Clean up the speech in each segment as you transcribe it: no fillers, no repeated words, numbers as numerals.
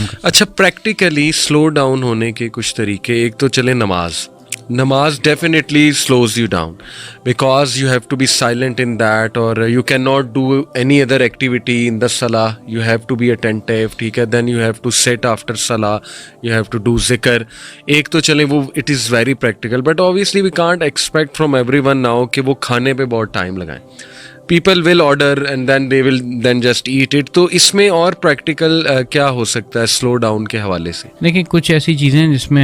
ख़त्म कर। अच्छा, प्रैक्टिकली स्लो डाउन होने के कुछ तरीके, एक तो चले नमाज definitely slows you down because you have to be silent in that, और you can not do any other activity in the सलाह, you have to be attentive, ठीक है. Then you have to sit after सलाह, you have to do जिक्र. एक तो चले वो, it is very practical, but obviously we can't expect from everyone now कि वो खाने पे बहुत टाइम लगाएं. People will order and then they will then just eat it. तो इसमें और प्रैक्टिकल क्या हो सकता है स्लो डाउन के हवाले से? देखिए, कुछ ऐसी चीज़ें हैं जिसमें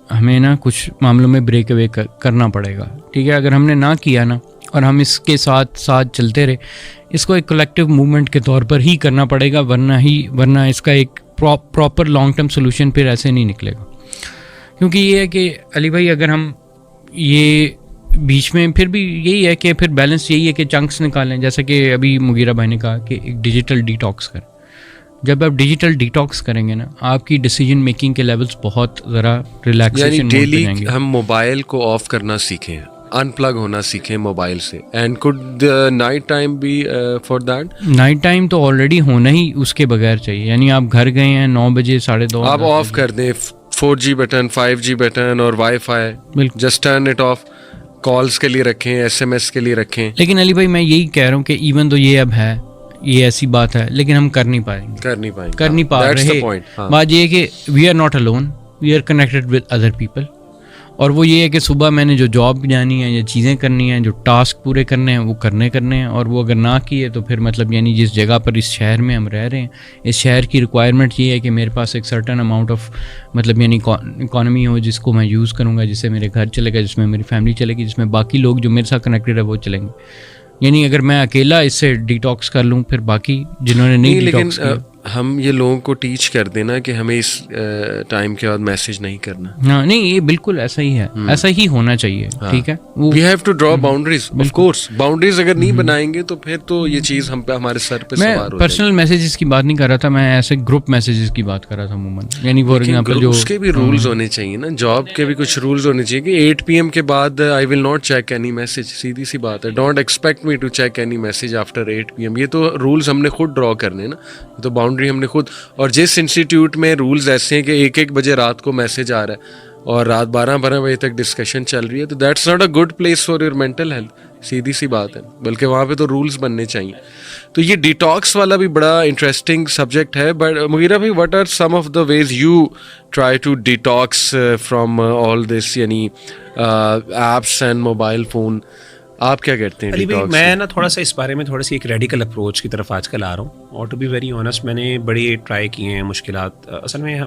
हमें ना कुछ मामलों में ब्रेक अवे करना पड़ेगा, ठीक है. अगर हमने ना किया ना और हम इसके साथ साथ चलते रहे, इसको एक कलेक्टिव मूवमेंट के तौर पर ही करना पड़ेगा, वरना इसका एक प्रॉपर लॉन्ग टर्म सोल्यूशन फिर ऐसे नहीं निकलेगा. क्योंकि ये है कि अली भाई, अगर हम ये बीच में फिर भी यही है कि फिर बैलेंस यही है कि चंक्स निकालें, जैसे कि अभी मुगीरा भाई ने कहा कि एक डिजिटल डिटॉक्स करें. जब आप डिजिटल डिटॉक्स करेंगे ना, आपकी डिसीजन मेकिंग के लेवल्स बहुत ज़रा रिलैक्सेशन मोड पे जाएंगे. डेली हम मोबाइल को ऑफ करना सीखें, अनप्लग होना सीखें मोबाइल से. And could night time be for that? Night time तो ऑलरेडी होना ही उसके बगैर चाहिए. यानी आप घर गए हैं 9 बजे 2:30, आप ऑफ कर दें 4G बटन, 5G बटन और wifi, just turn it of. Calls के लिए रखें, SMS के लिए रखें. लेकिन अली भाई, मैं यही कह रहा हूँ कि इवन तो ये अब है, ये ऐसी बात है, लेकिन हम कर नहीं पाएंगे, कर नहीं पा रहे. बात ये है कि we are not alone, we are connected with other people. और वो ये है कि सुबह मैंने जो जॉब जानी है या चीज़ें करनी हैं, जो टास्क पूरे करने हैं, वो करने हैं. और वो अगर ना किए तो फिर मतलब यानी जिस जगह पर, इस शहर में हम रह रहे हैं, इस शहर की रिक्वायरमेंट ये है कि मेरे पास एक सर्टन अमाउंट ऑफ मतलब यानी इकॉनमी हो जिसको मैं यूज़ करूँगा, जिससे मेरे घर चलेगा, जिसमें मेरी फैमिली चलेगी, जिसमें बाकी लोग जो मेरे साथ कनेक्टेड है वो चलेंगे. यानी अगर मैं अकेला इससे डिटॉक्स कर लूँ, फिर बाकी जिन्होंने नहीं डिटॉक्स किया, हम ये लोगों को टीच कर देना कि हमें इस टाइम के बाद मैसेज नहीं करना. हाँ, नहीं, ये बिल्कुल ऐसा ही है, ऐसा ही होना चाहिए. ठीक है, we have to draw boundaries. Of course boundaries अगर नहीं बनाएंगे तो फिर तो ये चीज हम पे, हमारे सर पे सवार हो जाएगी. मैं पर्सनल मैसेजेस की बात नहीं कर रहा था, मैं ऐसे ग्रुप मैसेजेस की बात कर रहा था अमूमन. यानी फॉर एग्जांपल जो उसके भी रूल्स होने चाहिए ना, जॉब के भी कुछ रूल्स होने चाहिए कि 8 PM के बाद I will not check any message. सीधी सी बात है, don't expect me to check any message after 8 PM. ये तो रूल्स हमने खुद ड्रॉ करने ना, तो बाउंड्री हमने खुद. और जिस इंस्टीट्यूट में रूल्स ऐसे हैं कि 1-1 बजे रात को मैसेज आ रहा है और रात 12-12 बजे तक डिस्कशन चल रही है, तो that's not a good place for your mental health. सीधी सी बात है, बल्कि वहाँ पे तो रूल्स बनने चाहिए. तो ये डिटॉक्स वाला भी बड़ा इंटरेस्टिंग सब्जेक्ट है. बट मुगीरा भाई, what are some of the ways you try to detox from all this, यानी एप्स एंड मोबाइल फ़ोन? आप क्या कहते हैं? अली भाई, मैं ना थोड़ा सा इस बारे में थोड़ा सी एक रेडिकल अप्रोच की तरफ आजकल आ रहा हूँ. और टू बी वेरी ऑनेस्ट, मैंने बड़ी ट्राई किए हैं मुश्किलात. असल में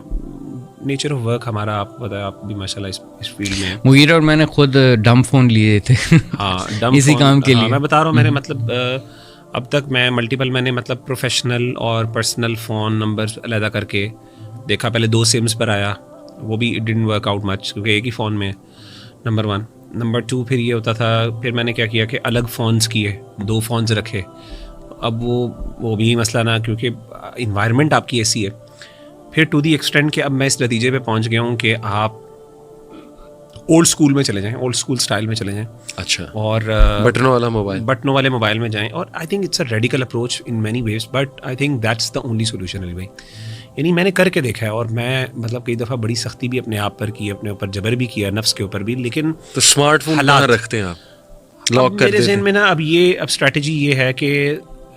नेचर ऑफ वर्क हमारा, आप बताएं, आप भी माशाल्लाह इस फील्ड में. मुगीरा और मैंने खुद डम फोन लिए थे. हाँ, डम इसी काम के लिए मैं बता रहा हूँ. मेरे मतलब अब तक मैंने मतलब प्रोफेशनल और पर्सनल फ़ोन नंबर अलहदा करके देखा. पहले 2 सिम्स पर आया, वो भी it didn't work out much क्योंकि एक ही फ़ोन में, नंबर 1. नंबर 2 फिर ये होता था, फिर मैंने क्या किया कि अलग फ़ोन्स किए, 2 फ़ोन्स रखे. अब वो भी मसला ना, क्योंकि इन्वायरमेंट आपकी ऐसी है. फिर टू दी एक्सटेंड कि अब मैं इस नतीजे पे पहुंच गया हूँ कि आप ओल्ड स्कूल में चले जाएं, ओल्ड स्कूल स्टाइल में चले जाएं. अच्छा. और बटनों वाले मोबाइल में जाएं. और I think it's a radical approach in many ways, but I think that's the only solution. Ali भाई, यानी मैंने करके देखा है, और मैं मतलब कई दफ़ा बड़ी सख्ती भी अपने आप पर की, अपने ऊपर जबर भी किया, नफ्स के ऊपर भी. लेकिन तो स्मार्टफोन कहाँ रखते हैं आप? लॉक कर देते हैं? मेरे ज़हन में ना अब स्ट्रैटेजी ये है कि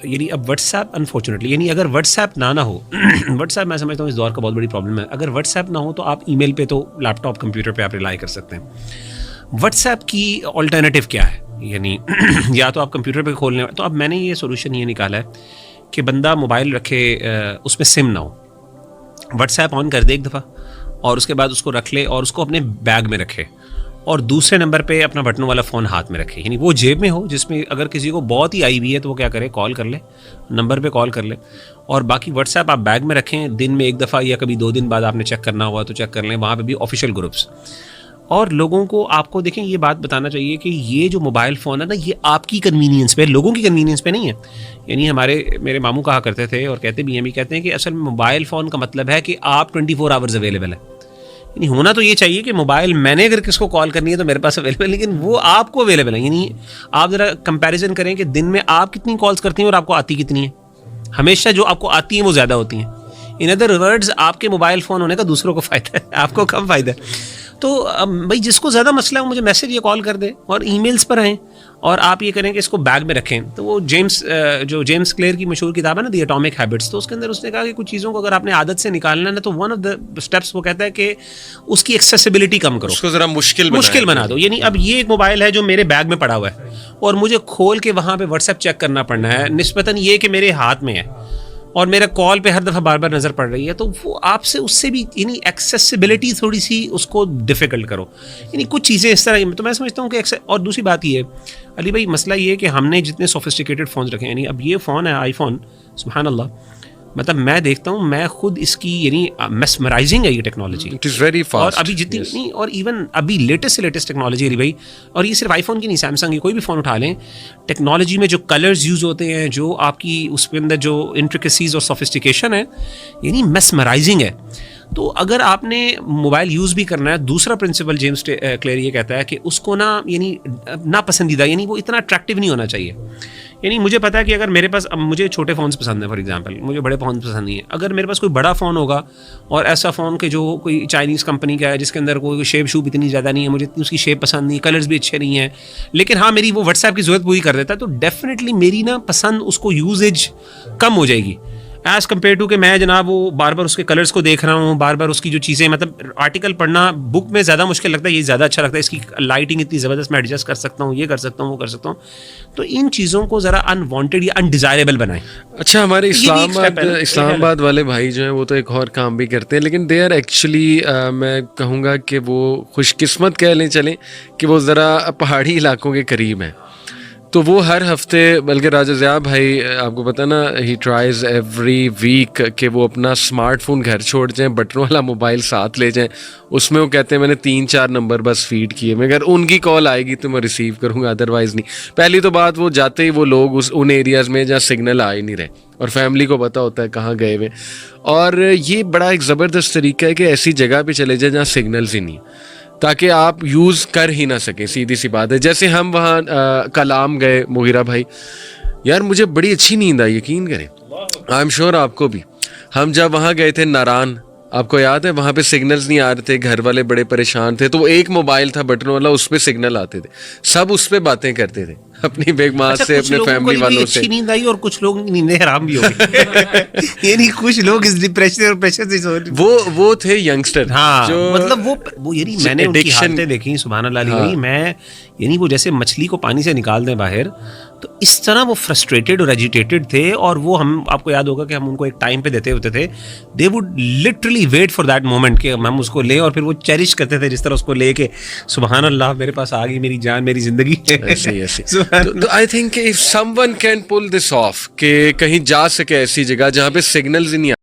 यानी अब व्हाट्सएप, अनफॉर्चुनेटली, यानी अगर व्हाट्सएप ना हो व्हाट्सएप मैं समझता हूँ इस दौर का बहुत बड़ी प्रॉब्लम है. अगर व्हाट्सएप ना हो तो आप ईमेल पे, तो लैपटॉप कंप्यूटर पे आप रिलाई कर सकते हैं. व्हाट्सएप की ऑल्टरनेटिव क्या है? यानी या तो आप कंप्यूटर पे खोलने, तो अब मैंने ये सोल्यूशन ये निकाला है कि बंदा मोबाइल रखे, उसमें सिम ना हो, व्हाट्सएप ऑन कर दे एक दफ़ा, और उसके बाद उसको रख ले और उसको अपने बैग में रखे, और दूसरे नंबर पे अपना बटनों वाला फ़ोन हाथ में रखे. यानी वो जेब में हो, जिसमें अगर किसी को बहुत ही आई हुई है तो वो क्या करे, कॉल कर ले, नंबर पे कॉल कर ले. और बाकी व्हाट्सएप आप बैग में रखें. दिन में एक दफ़ा या कभी 2 दिन बाद आपने चेक करना हुआ तो चेक कर लें. वहाँ पे भी ऑफिशियल ग्रुप्स. और लोगों को, आपको देखें, ये बात बताना चाहिए कि ये जो मोबाइल फ़ोन है ना, ये आपकी कन्वीनियंस पे, लोगों की कन्वीनियंस पे नहीं है. यानी मेरे मामू कहा करते थे, और कहते भी हैं कि असल में मोबाइल फ़ोन का मतलब है कि आप 24 आवर्स अवेलेबल है. यानी होना तो ये चाहिए कि मोबाइल, मैंने अगर किसको कॉल करनी है तो मेरे पास अवेलेबल, लेकिन वो आपको अवेलेबल है. यानी आप ज़रा कंपैरिजन करें कि दिन में आप कितनी कॉल्स करती हैं और आपको आती कितनी है. हमेशा जो आपको आती हैं वो ज़्यादा होती हैं. इन अदर वर्ड्स आपके मोबाइल फ़ोन होने का दूसरों को फ़ायदा है, आपको कम फ़ायदा है। तो भाई जिसको ज़्यादा मसला है मुझे मैसेज या कॉल कर दे और ईमेल्स पर आएँ और आप ये करें कि इसको बैग में रखें। तो वो जेम्स क्लियर की मशहूर किताब है ना, द एटॉमिक हैबिट्स, तो उसके अंदर उसने कहा कि कुछ चीज़ों को अगर आपने आदत से निकालना है ना, तो वन ऑफ द स्टेप्स वो कहता है कि उसकी एक्सेसिबिलिटी कम करो, उसको ज़रा मुश्किल बना दो। यानी अब ये एक मोबाइल है जो मेरे बैग में पड़ा हुआ है और मुझे खोल के वहाँ पे व्हाट्सएप चेक करना पड़ना है, निस्बतन ये कि मेरे हाथ में है और मेरा कॉल पे हर दफ़ा बार बार नज़र पड़ रही है, तो वो आपसे उससे भी यानी एक्सेसिबिलिटी थोड़ी सी उसको डिफ़िकल्ट करो। यानी कुछ चीज़ें इस तरह, तो मैं समझता हूँ कि और दूसरी बात ये है अली भाई, मसला ये है कि हमने जितने सोफिस्टिकेटेड फ़ोन रखे, यानी अब ये फ़ोन है आईफोन, सुभान अल्लाह, मतलब मैं देखता हूँ, मैं खुद इसकी यानी मेस्मराइजिंग है ये technology, it is very fast. और अभी जितनी नहीं, और इवन अभी लेटेस्ट से लेटेस्ट टेक्नोलॉजी है भाई, और ये सिर्फ आईफोन की नहीं, सैमसंग की कोई भी फ़ोन उठा लें, टेक्नोलॉजी में जो कलर्स यूज़ होते हैं, जो आपकी उसके अंदर जो इंट्रिकेसीज और सोफिस्टिकेशन है, यानी मेस्मराइजिंग है। तो अगर आपने मोबाइल यूज़ भी करना है, दूसरा प्रिंसिपल जेम्स क्लियर ये कहता है कि उसको ना यानी ना पसंदीदा, यानी वो इतना अट्रैक्टिव नहीं होना चाहिए। यानी मुझे पता है कि अगर मेरे पास, अब मुझे छोटे फ़ोन्स पसंद है फॉर एग्जांपल, मुझे बड़े फ़ोन पसंद नहीं है, अगर मेरे पास कोई बड़ा फ़ोन होगा और ऐसा फ़ोन के जो कोई चाइनीज़ कंपनी का है जिसके अंदर कोई शेप शूप इतनी ज़्यादा नहीं है, मुझे उसकी शेप पसंद नहीं, कलर्स भी अच्छे नहीं हैं, लेकिन हाँ मेरी वो व्हाट्सएप की ज़रूरत पूरी कर देता है, तो डेफिनेटली मेरी ना पसंद, उसको यूजेज कम हो जाएगी एज़ कम्पेयर टू कि मैं जनाब वो बार बार उसके कलर्स को देख रहा हूँ, बार बार उसकी जो चीज़ें, मतलब आर्टिकल पढ़ना बुक में ज़्यादा मुश्किल लगता है, ये ज़्यादा अच्छा लगता है, इसकी लाइटिंग इतनी ज़बरदस्त, मैं एडजस्ट कर सकता हूँ, ये कर सकता हूँ, वो कर सकता हूँ। तो इन चीज़ों को ज़रा अनवांटेड या अनडिज़ायरेबल बनाएं। अच्छा, हमारे इस्लामाबाद वाले भाई जो हैं वो तो एक और काम भी करते हैं, लेकिन दे आर एक्चुअली, मैं कहूँगा कि वो खुशकिस्मत कह लें चलें कि वो ज़रा पहाड़ी इलाकों के करीब हैं। तो वो हर हफ्ते, बल्कि राजा ज़िया भाई आपको पता ना, ही ट्राइज़ एवरी वीक कि वो अपना स्मार्टफोन घर छोड़ जाएं, बटन वाला मोबाइल साथ ले जाएं। उसमें वो कहते हैं मैंने 3-4 नंबर बस फीड किए, मगर उनकी कॉल आएगी तो मैं रिसीव करूँगा, अदरवाइज़ नहीं। पहली तो बात, वो जाते ही वो लोग उन एरियाज़ में जहाँ सिग्नल आ ही नहीं रहे, और फैमिली को पता होता है कहाँ गए हुए। और ये बड़ा एक ज़बरदस्त तरीका है कि ऐसी जगह पर चले जाए जहाँ सिग्नल्स ही नहीं, ताकि आप यूज़ कर ही ना सकें। सीधी सी बात है। जैसे हम वहाँ कलाम गए, मुगीरा भाई, यार मुझे बड़ी अच्छी नींद आई, यकीन करें, आई एम श्योर आपको भी। हम जब वहाँ गए थे नारान, आपको याद है, वहाँ पे सिग्नल्स नहीं आ रहे थे, घर वाले बड़े परेशान थे, तो एक मोबाइल था बटन वाला, उस पर सिग्नल आते थे, सब उस पर बातें करते थे अपनी बेगमात से, अपने फैमिली वालों से। अच्छी नींद आई और कुछ लोग नींदें हराम भी हो गई। यानी कुछ लोग इस डिप्रेशन और प्रेशर से वो थे यंगस्टर, हाँ, जो मतलब वो यानी मैंने उनकी हालतें देखी, सुभान अल्लाह, हाँ। मैं यानी वो जैसे मछली को पानी से निकाल दें बाहर, तो इस तरह वो फ्रस्ट्रेटेड और एजिटेटेड थे। और वो, हम आपको याद होगा कि हम उनको एक टाइम पे देते होते थे, they would literally wait for that moment कि हम उसको लें, और फिर वो चेरिश करते थे जिस तरह उसको ले के, सुभान अल्लाह मेरे पास आ गई मेरी जान, मेरी जिंदगी। ऐसे तो I think if someone can pull this off, कि कहीं जा सके ऐसी जगह जहाँ पे सिग्नल्स ही नहीं